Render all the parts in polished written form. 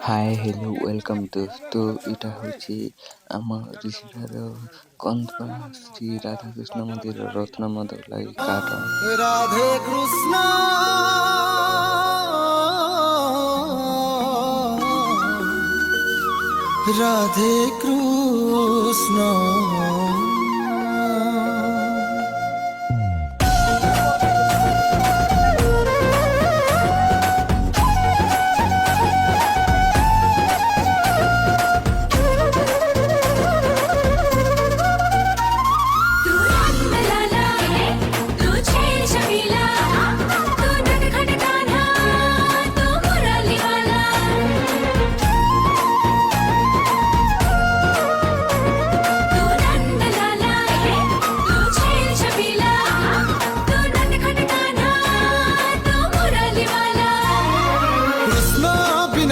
ହାଏ hello welcome ଦୋସ୍ତ। ଏଇଟା ହେଉଛି ଆମ ରିସିରାର କନ୍ଧବା ଶ୍ରୀ ରାଧାକୃଷ୍ଣ ମନ୍ଦିର ରତ୍ନମଦ ଲାଗି କାରଣ রাধে কৃষ্ণ রাধে কৃষ্ণ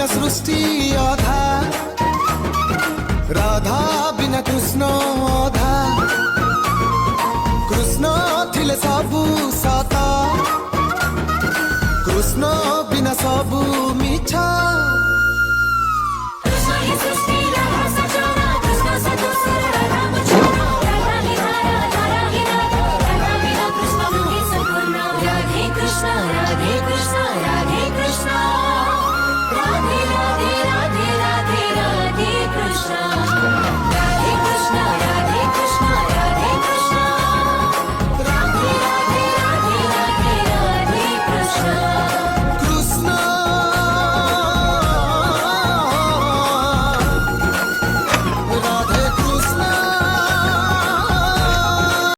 सृष्टि अधा राधा बिना कृष्ण अधा कृष्ण थिले सबु सता कृष्ण बिना सबु मिछा Radhe Krishna